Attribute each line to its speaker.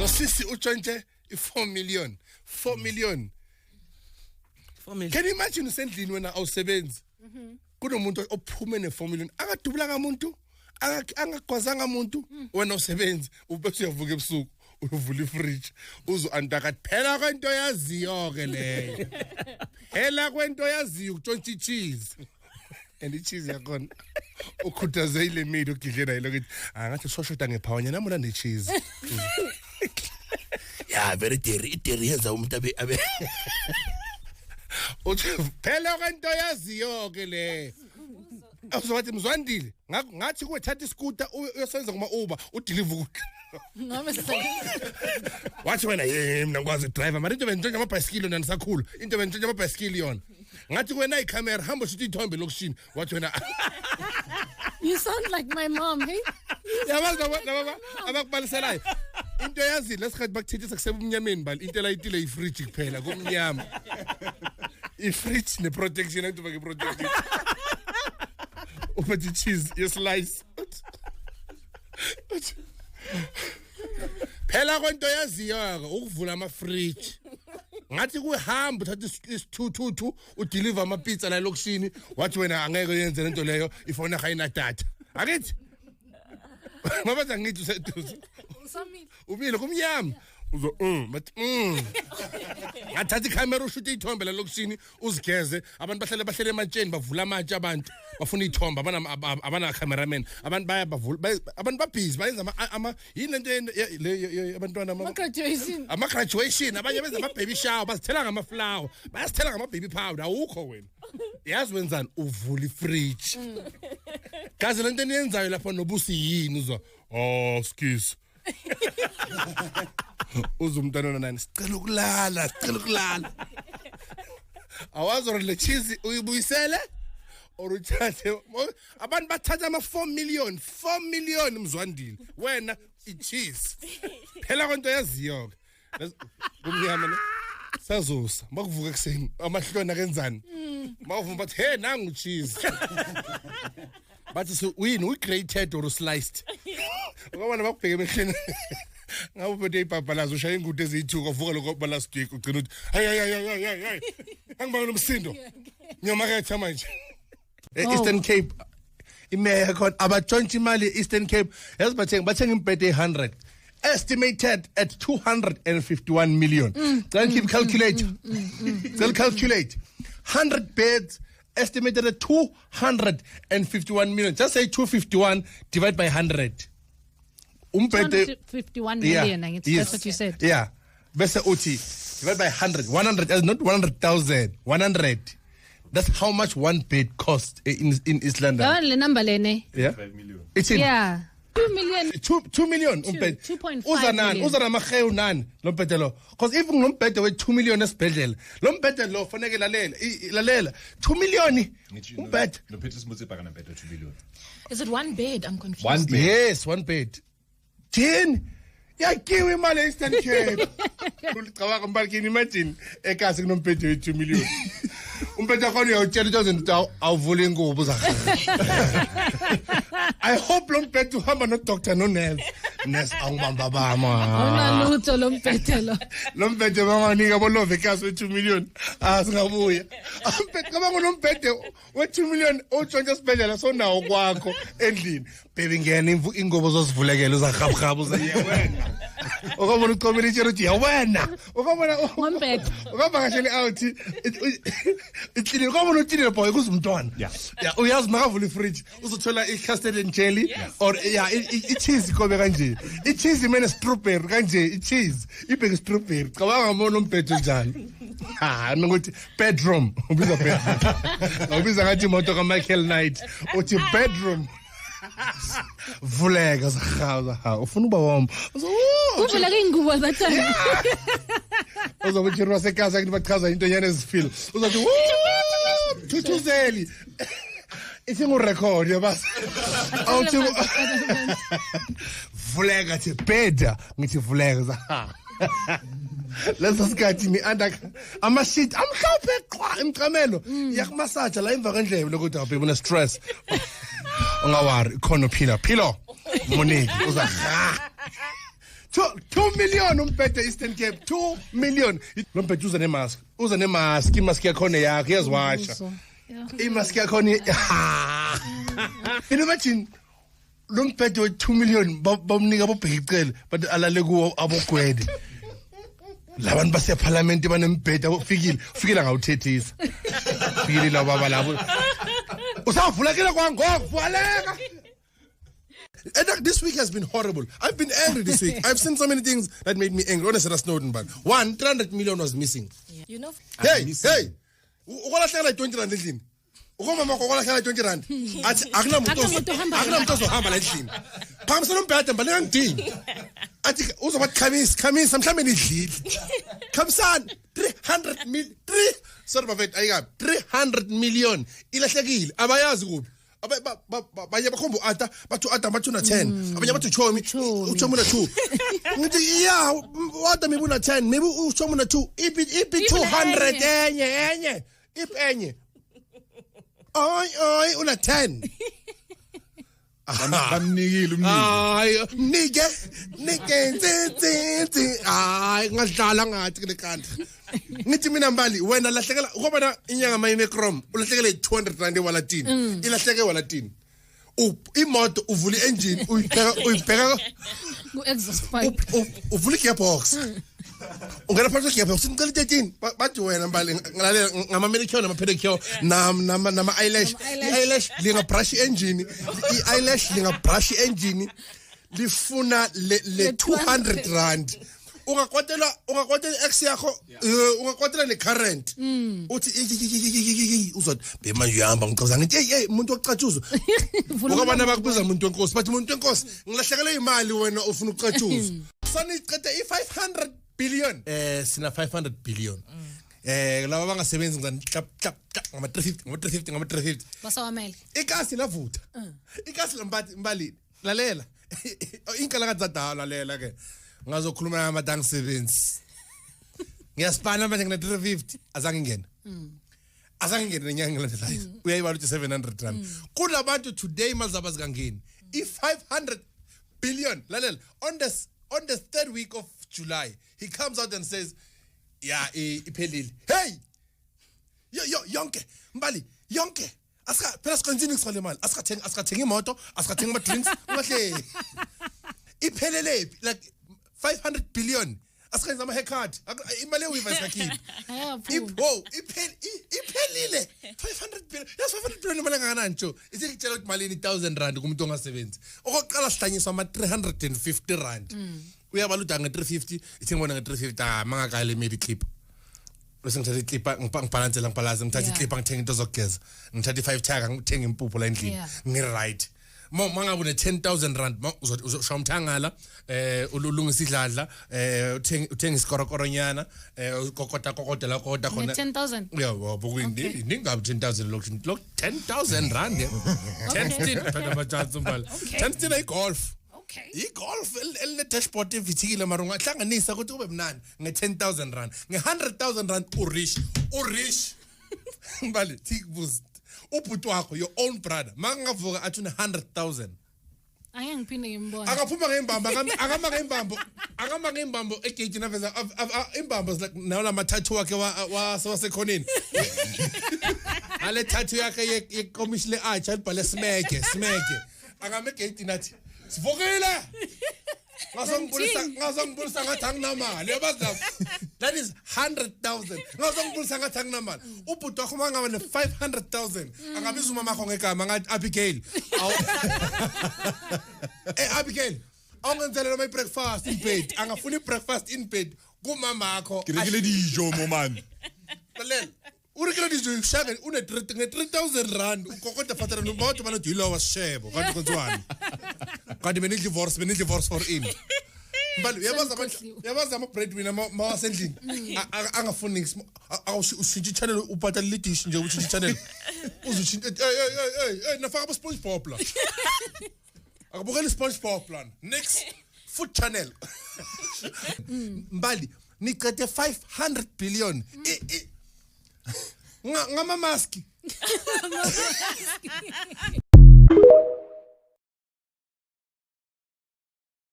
Speaker 1: So sisi utshontshe 4 million. 4 million.
Speaker 2: 4 million.
Speaker 1: Can you imagine usendlini wena awusebenzi? Kunomuntu ophume ne4 million. Akadubula ngamuntu, angagwazanga umuntu, wena usebenzi, ubese uyavuka ebusuku, uvula ifridge, uzo-andaka phela kwento yaziyo ke leyo. Phela kwento yaziyo ukutshontsha icheese. And icheese yakhona ukhuthaze ile meat ogidlela yilo ukuthi ngathi soshoda ngephawanya namona necheese.
Speaker 2: Yeah, very dairy yenza umuntu abe
Speaker 1: Uthi phela kwento yaziyo ke le. Awuzothi Mzwandile, ngathi kuyethatha iscooter uyosebenza kuma Uber, udeliver.
Speaker 3: Ngabe
Speaker 1: Wathi wena mina ngikwazi driver, mara into bentshontsha amabhayisikili nani sakhulu. Into bentshontsha amabhayisikili yona. Ngathi wena icamera hamba ushuthi ithombe lokushini. Wathi wena
Speaker 3: You sound like my mom, hey?
Speaker 1: yabaza laba abakubaliselayo. Into yazile lesikhathi bakuthethisa kuseba umnyameni bali into layitile ifridge kuphela kumnyama. Ifridge ne protection into bake protection. Uphethe cheese yeslice. Phela kwento yaziyo ke ukuvula ama fridge. Ngathi kuhamba uthatha isithuthu udeliver ama pizza la lokushini wathi wena angeke yenze lento leyo ifona khayina data. Akithi Mabaza ngithi useduze. Ubile kumnyama. Uzo but Ngathatha icamera ushuthi ithombe la lokushini uzigeze abantu bahlele ematsheni bavula amatshe abantu bafuna ithombe abana cameraman abantu baya bavula abantu babhizi bayenza yini lento abantwana ama graduation abanye benza ama baby shower basithela ngama flower bayasithela ngama baby powder awukho wena yazi wenzani uvula ifridge kaze lento eniyenzayo lapha nobusi yini uzwa skis uzumntana nani sicela ukulala awazi or le cheese uyibuyisele or uthathe abantu bathatha ama 4 million Mzwandile wena icheese phela kwento yaziyo kumnyama ne sazosa bakuvuka ekseni amahlona kenzani bawuvuma bathi hey nangu cheese bathi so we grated or sliced ngoba bakubheke emehlweni ngabe uphethe ibhabhalazo ushaya ingude eziyithuka uvuka lokho balast week ugcina uthi hey angibanga nomsindo ngiyamaketha manje Eastern Cape imeya khona abatshontsha imali Eastern Cape yazi bathenga imbhede 100 estimated at 251 million. Then keep calculate. They'll calculate 100 beds estimated at 251 million. Just say 251 divided by 100.
Speaker 3: 251 million, I guess that's what you said.
Speaker 1: Yeah. Bese uthi divided by 100, not 100,000, 100. That's how much one bed cost in East London.
Speaker 3: Le number lene.
Speaker 1: Yeah.
Speaker 4: 5 million.
Speaker 1: It's in.
Speaker 3: Yeah. 2 million.
Speaker 1: 2 million.
Speaker 3: 2.5 million.
Speaker 1: Uzana makheu nani lo mpete lo. Because if ngompete we 2 million esibhedlela. Lo mpete lo faneke lalela. 2 million umpete.
Speaker 4: No Petrus mutse pakana bed 2 million.
Speaker 3: Is it one bed? I'm confused.
Speaker 4: One bed.
Speaker 1: Yes, one bed. 10. Yakiwe imali Eastern Cape. Ulicabanga mbali kini imagine ekasi kunompete we 2 million. Umpete khona uyawutshela ukuthi awuvula ingubo zakhe. I hope lo mpete uhamba no doctor no nurse. Nurse angibamba bama.
Speaker 3: Ona lutho lo mpete lo.
Speaker 1: Lo mpete banganika bolove ekasi we 2 million. Singabuya. Umpete kabanga lo mpete we 2 million otshontsha sibedlela sonawo kwakho endlini. Baby ngena ingubo zosivulekela uzaghabugaba uzayewena. Ukabona uqomela itshero uthi yawena. Ukabona
Speaker 3: Ngompete.
Speaker 1: ukabakashele out. Itlini ukabona utlini boy kuzumntwana.
Speaker 4: Yeah.
Speaker 1: Yeah, uyazi makavula ifridge uzothola i-custard and jelly or yeah i-cheese kobe kanje. I-cheese imene strawberry kanje i-cheese ibheke strawberry. Cabanga ngabona umphetho njani. Ngokuthi bedroom ubiza bedroom. Ubiza ngathi imoto ka Michael Knight uthi bedroom. Vuleka zahaza ufuna uba wom
Speaker 3: Uvula ke ingubo zathana.
Speaker 1: uzokuthirwa sekaza ukuthi bachaza into nyane ezifile uzothi thuthuzeli isingu record yabasa awuthi vuleka thi beda ngithi vuleka za leso sikhathi ni under ama sheet amhlophe qwa emcamelo yakumasaja la emva kwendlebe lokuthi awube una stress ungawari khona philo Monique uza 2 million umbhede Eastern Cape 2 million lo mbhede uza nemask imask yakhona yakhe yazwasha imask yakhona imagine lo mbhede we 2 million bamnika bobheka icele but alale kuwo abogwede labantu base parliament banembhede ufikile ngawuthethisa fikile laba balabo usavulekile kwangoko valeka. And this week has been horrible. I've been angry this week. I've seen so many things that made me angry. What is Snowden ban? 300 million was missing.
Speaker 3: Yeah. You know.
Speaker 1: Hey. Ukolahlela 20 rand endlini. Ukomama ukolahlela 20 rand. Athi akunamuntu ozohamba la endlini. Phamsana umbhede mbale ngidini. Athi uzobathi khamisa mhlambe nidlile. Khamsana 300 million. Sorry bafethu ayikabi 300 million ilahlekile. Abayazi kuphi. Abanye bakhomba uAta bathu Ada bathuna 10 abanye bathu Chomi uChomi na 2 ngithi yeah Ada maybe una 10 maybe uChomi na 2 ipi 200 enye ipi enye ay una 10
Speaker 4: bamnikile umniki
Speaker 1: nike nzi ay ngadlala ngathi kule kanti ngithi mina Mbali wena lahlekela ngoba inyanga mayine Chrome ulahlekele 200 rand ewalatini ilahleke ewalatini imoto uvula engine uyibheka
Speaker 3: ku exhaust pipe
Speaker 1: uvula gearbox ungena phakathi gearbox ngicela 13 bathi wena Mbali ngalalela ngama manicure nama pedicure nama eyelash linga brush engine eyelash linga brush engine lifuna le 200 rand ungakwatela X yakho ungakwatela ne current uthi uzothi bemanje uyahamba ngicabanga ngithi hey umuntu oqatshuzo ukabana bakubiza umuntu wenkosi bathi umuntu wenkosi ngilahlekele imali wena ufuna uqatshuzo saniqede i500 billion sina 500 billion laba bangasebenzi ngizani tap ngama 350
Speaker 3: basawamele
Speaker 1: ikasi lavutha ikasi Mbali lalela inkala kadzadala lalela ke ngazokhuluma namadang sebenzi ngiyasipana manje ngina 350 azange ngene nenyanga ngilandelayo uyayibala uthi 700 rand kulabantu today mazaba zikangeni i500 billion lalela on the third week of July he comes out and says yeah iphelile hey yonke Mbali yonke asika phela sikonzini ngisale imali asikathenga imoto asikathenga ama drinks ungahle iphelele like 500 billion asikwenza ama haircut imali uyiva sakhiphi iphelile 500 billion yes 500 billion imali kangakanani njo isikutshela ukuthi malini 1000 rand kumuntu ongasebenzi okoqala sihlanyiswa ama 350 rand uyabaluda nge 350 ithi ngibona nge 350 mangakale made clip bese ngithatha iclip ngibalansela ngithatha iclip ngithenga into zokugeza ngithatha 5 tag ngithenga impuphu la endlini ngiright mangabe une 10000 rand uzosha umthangala ulungisa idladla uthenga isikorokoronyana kokota la kodwa khona
Speaker 3: 10000
Speaker 1: yeah bokuyini ningabe 10000 lo 10000 rand 10 phela amajazi Mbali 10 igolf i-golf ele dashboard evithikile mara ungahlanganisa ukuthi ube mnandi nge 10000 rand nge 100000 rand urish Mbali tikbuzi ubhuti wakho your own brother mangavuka athi une 100000
Speaker 3: ayangiphinde ngimbona
Speaker 1: akaphuma ngembamba akama ngembambo egate naveza imbambo nawo lama tattoo wakhe wasekhoneni ale tattoo yakhe yekomishile arch alibhale smeke akame gate nathi sivukile ngazongibulisa ngathi anginamali yabaza that is 100,000 ngazongibulisa ngathi anginamali ubhuti wakho mangaba ne 500,000 angabiza umama wakho ngegama ngathi Abigail Abigail awungenzela my breakfast in bed angafuni breakfast in bed kumama wakho
Speaker 4: kirekile dijo momani
Speaker 1: lalela urikile dijo shaka une 3000 rand ukokota fatara nobathi bana dilo washebo kanti konzwani kanti benidlivorce for in Mbali yabaza ama breadwinner mawasendlini angafuni ushintshe channel ubhatala le dish nje ushintshe channel uzushintshe nafaka ama SpongeBob la akabukela SpongeBob plan next food channel Mbali niqede 500 billion ngama mask